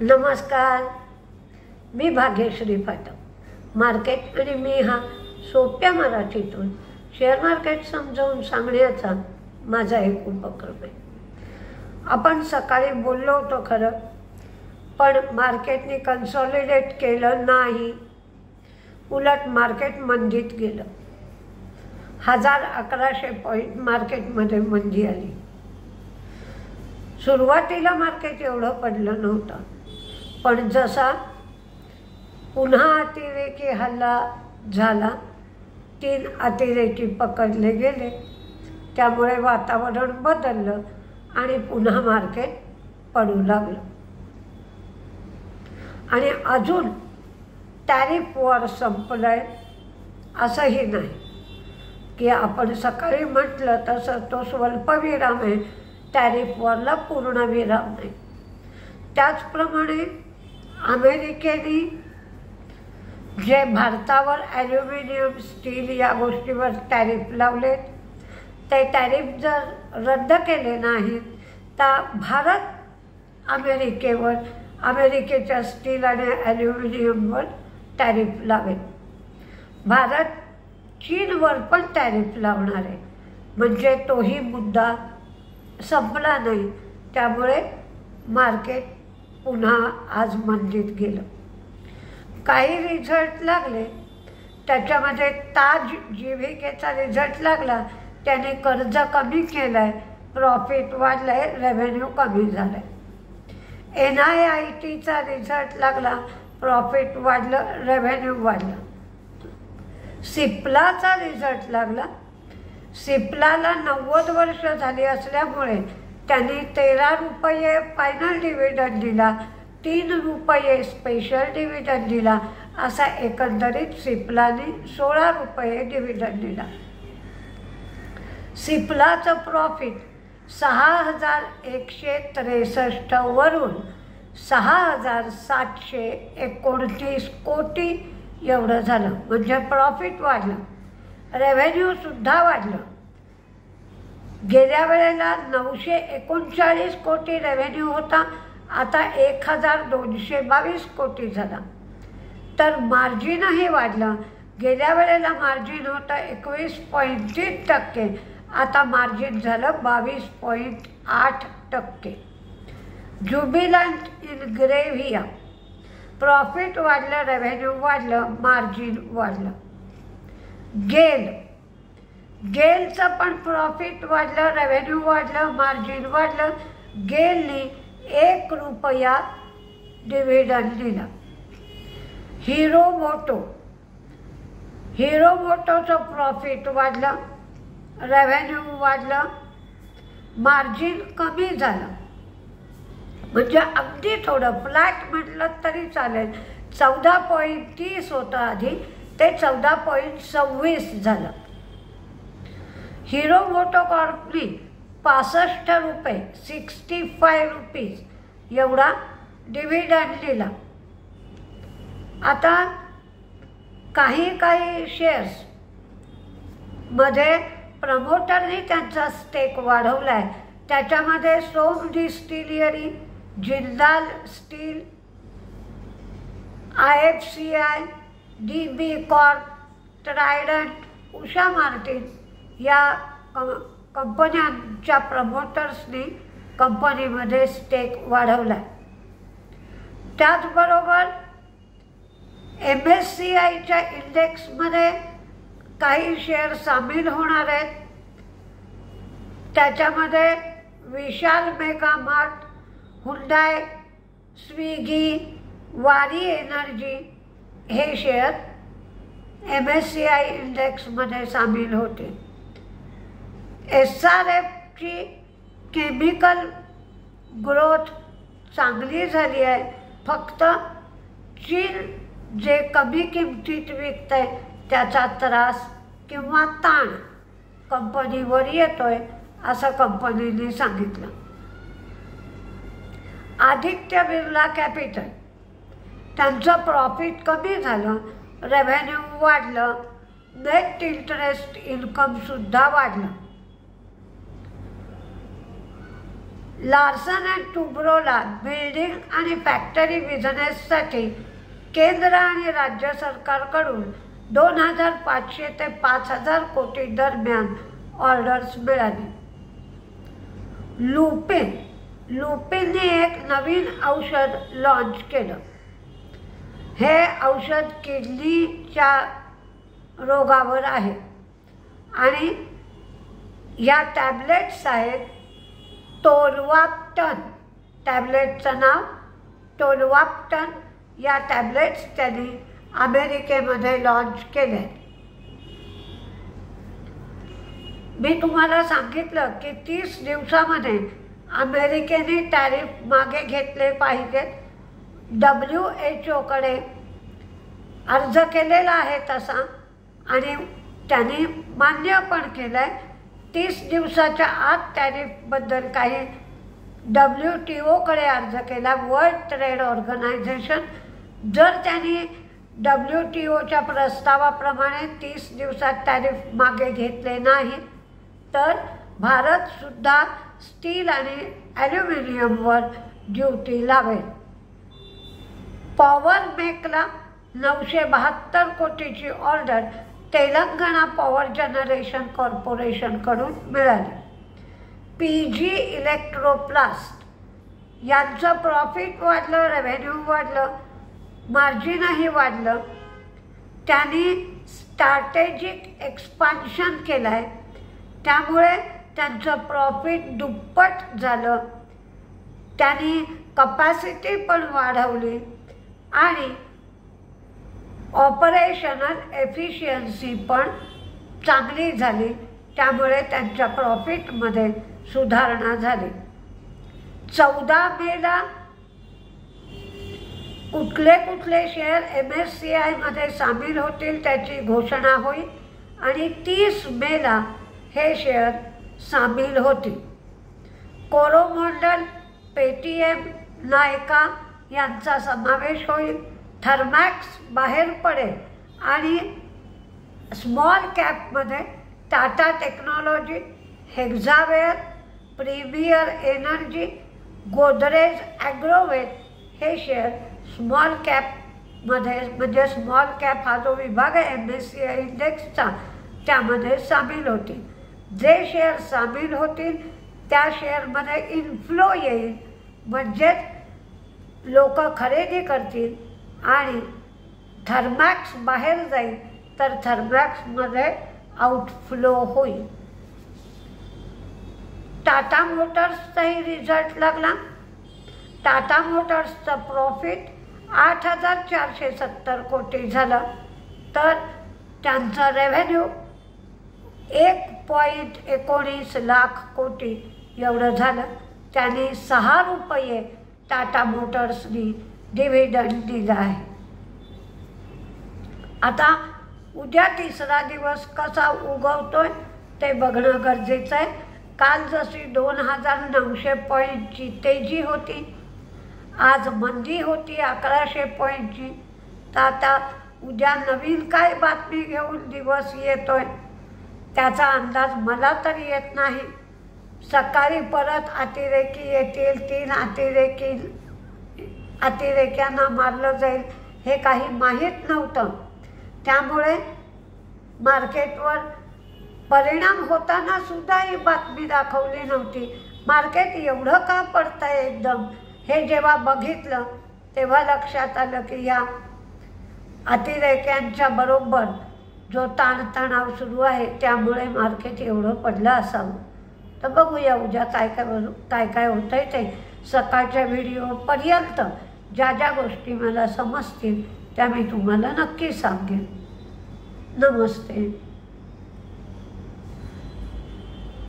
नमस्कार, मी भाग्यश्री फाटक. मार्केट आणि मी हा सोप्या मराठीतून शेअर मार्केट समजावून सांगण्याचा माझा एक उपक्रम आहे. आपण सकाळी बोललो होतो खरं, पण मार्केटने कन्सॉलिडेट केलं नाही. उलट मार्केट मंदीत गेलं. 1100 पॉईंट मार्केटमध्ये मंदी आली. सुरुवातीला मार्केट एवढं पडलं नव्हतं, पण जसा पुन्हा अतिरेकी हल्ला झाला, 3 अतिरेकी पकडले गेले, त्यामुळे वातावरण बदललं आणि पुन्हा मार्केट पडू लागलं. आणि अजून टॅरिफ वॉर संपलंय असंही नाही की आपण सकाळी म्हटलं तसं तो स्वल्पविराम आहे. टॅरिफ वॉरला पूर्ण विराम नाही. त्याचप्रमाणे अमेरिकेने जे भारतावर ॲल्युमिनियम, स्टील या गोष्टीवर टॅरिफ लावलेत, ते टॅरिफ जर रद्द केले नाहीत तर भारत अमेरिकेच्या स्टील आणि ॲल्युमिनियमवर टॅरिफ लावेल. भारत चीनवर पण टॅरिफ लावणार आहे. म्हणजे तोही मुद्दा संपला नाही. त्यामुळे मार्केट पुन्हा आज मंदीत गेलं. काही रिझल्ट लागले. त्याच्यामध्ये ताज जीविकेचा रिझल्ट लागला. त्याने कर्ज कमी केलं आहे, प्रॉफिट वाढलं आहे, रेव्हेन्यू कमी झालं आहे. NIITचा रिझल्ट लागला, प्रॉफिट वाढलं, रेव्हेन्यू वाढलं. सिप्लाचा रिझल्ट लागला. सिप्लाला 90 वर्ष झाली असल्यामुळे त्यांनी 13 रुपये फायनल डिव्हिडंड दिला, 3 रुपये स्पेशल डिव्हिडंड दिला, असा एकंदरीत सिप्लाने 16 रुपये डिव्हिडंड दिला. सिप्लाचं प्रॉफिट 6163 वरून 6729 कोटी एवढं झालं. म्हणजे प्रॉफिट वाढलं, रेव्हेन्यूसुद्धा वाढलं. गेल्या वेळेला 939 कोटी रेव्हेन्यू होता, आता 1222 कोटी झाला. तर मार्जिनही वाढलं. गेल्या वेळेला मार्जिन होतं 21.3%, आता मार्जिन झालं 22.8%. ज्युबिलंट इनग्रेव्हिया प्रॉफिट वाढलं, रेव्हेन्यू वाढलं, मार्जिन वाढलं. गेलचं पण प्रॉफिट वाढलं, रेव्हेन्यू वाढलं, मार्जिन वाढलं. गेलनी 1 रुपया डिव्हिडंड दिला. हिरो मोटोचं प्रॉफिट वाढलं, रेव्हेन्यू वाढलं, मार्जिन कमी झालं. म्हणजे अगदी थोडं फ्लॅट म्हटलं तरी चालेल. 14.30 होतं आधी, ते 14.26 झालं. हिरो मोटो कॉर्पनी 65 रुपये 65 रुपीज एवढा डिव्हिडंड दिला. आता काही शेअर्स मध्ये प्रमोटरने त्यांचा स्टेक वाढवला आहे. त्याच्यामध्ये Som Distillery, Jindal Steel, IFCI, DB Corp, Trident, Usha Martin या कंपन्यांच्या प्रमोटर्सनी कंपनीमध्ये स्टेक वाढवला आहे. त्याचबरोबर MSCIच्या इंडेक्समध्ये काही शेअर सामील होणार आहेत. त्याच्यामध्ये विशाल मेगा मार्ट, हुंडाय, स्विगी, वारी एनर्जी हे शेअर MSCI इंडेक्समध्ये सामील होते. SRFची केमिकल ग्रोथ चांगली झाली आहे. फक्त चीन जे कमी किमतीत विकत आहे त्याचा त्रास किंवा ताण कंपनीवर येतोय, असं कंपनीने सांगितलं. आदित्य बिर्ला कॅपिटल, त्यांचं प्रॉफिट कमी झालं, रेव्हेन्यू वाढलं, नेट इंटरेस्ट इन्कमसुद्धा वाढलं. लार्सन अँड टुब्रोला बिल्डिंग आणि फॅक्टरी बिझनेससाठी केंद्र आणि राज्य सरकारकडून 2,500 ते 5,000 कोटी दरम्यान ऑर्डर्स मिळाली. लुपिनने एक नवीन औषध लॉन्च केलं. हे औषध किडनीच्या रोगावर आहे आणि या टॅबलेट्स आहेत टोलवाप्टन. टॅबलेटचं नाव टोलवाप्टन. या टॅबलेट्स त्यांनी अमेरिकेमध्ये लॉन्च केले. मी तुम्हाला सांगितलं की 30 दिवसामध्ये अमेरिकेने टॅरिफ मागे घेतले पाहिजेत. WHO अर्ज केलेला आहे तसा आणि त्यांनी मान्य पण केलं आहे. 30 दिवसाच्या आत टॅरिफबद्दल काही WTOकडे अर्ज केला, वर्ल्ड ट्रेड ऑर्गनायझेशन. जर त्यांनी WTOच्या प्रस्तावाप्रमाणे 30 दिवसात टॅरिफ मागे घेतले नाही तर भारतसुद्धा स्टील आणि ॲल्युमिनियमवर ड्युटी लावेल. पॉवर मेकला 972 कोटीची ऑर्डर तेलंगणा पॉवर जनरेशन कॉर्पोरेशनकडून मिळाली. PG इलेक्ट्रोप्लास्ट यांचं प्रॉफिट वाढलं, रेव्हेन्यू वाढलं, मार्जिनही वाढलं. त्यांनी स्ट्रॅटेजिक एक्सपान्शन केलं आहे, त्यामुळे त्यांचं प्रॉफिट दुप्पट झालं. त्यांनी कपॅसिटी पण वाढवली आणि ऑपरेशनल एफिशियन्सी पण चांगली झाली. त्यामुळे त्यांच्या प्रॉफिटमध्ये सुधारणा झाली. 14 मेला कुठले शेअर MSCIमध्ये सामील होतील त्याची घोषणा होईल आणि 30 मेला हे शेअर सामील होतील. कोरोमंडल, पेटीएम, नायका यांचा समावेश होईल. थर्मॅक्स बाहेर पडेल आणि स्मॉल कॅपमध्ये Tata Technology, Hexaware, Premier Energy, Godrej Agrovet हे शेअर स्मॉल कॅपमध्ये, म्हणजे स्मॉल कॅप हा जो विभाग आहे MSCI इंडेक्सचा, त्यामध्ये सामील होतील. जे शेअर सामील होतील त्या शेअरमध्ये इन्फ्लो येईल, म्हणजेच लोक खरेदी करतील आणि थर्मॅक्स बाहेर जाईल तर थर्मॅक्समध्ये आउटफ्लो होईल. टाटा मोटर्सचाही रिझल्ट लागला. टाटा मोटर्सचं प्रॉफिट 8,470 कोटी झालं तर त्यांचं रेव्हेन्यू 1.19 लाख कोटी एवढं झालं. त्यांनी 6 रुपये टाटा मोटर्सनी डिव्हिडंड दिला आहे. आता उद्या तिसरा दिवस कसा उगवतोय ते बघणं गरजेचं आहे. काल जशी 2,900 पॉईंटची तेजी होती, आज मंदी होती 1,100 पॉईंटची. तर आता उद्या नवीन काय बातमी घेऊन दिवस येतोय त्याचा अंदाज मला तरी येत नाही. सकाळी परत अतिरेकी येतील, 3 अतिरेक्यांना मारलं जाईल हे काही माहीत नव्हतं. त्यामुळे मार्केटवर परिणाम होताना सुद्धा ही बातमी दाखवली नव्हती. मार्केट एवढं का पडतंय एकदम हे जेव्हा बघितलं तेव्हा लक्षात आलं की या अतिरेक्यांच्या बरोबर जो ताणतणाव सुरू आहे त्यामुळे मार्केट एवढं पडलं असावं. तर बघूया उद्या काय काय होतं आहे ते. सकाळच्या व्हिडिओपर्यंत ज्या ज्या गोष्टी मला समजतील त्या मी तुम्हाला नक्की सांगेन. नमस्ते.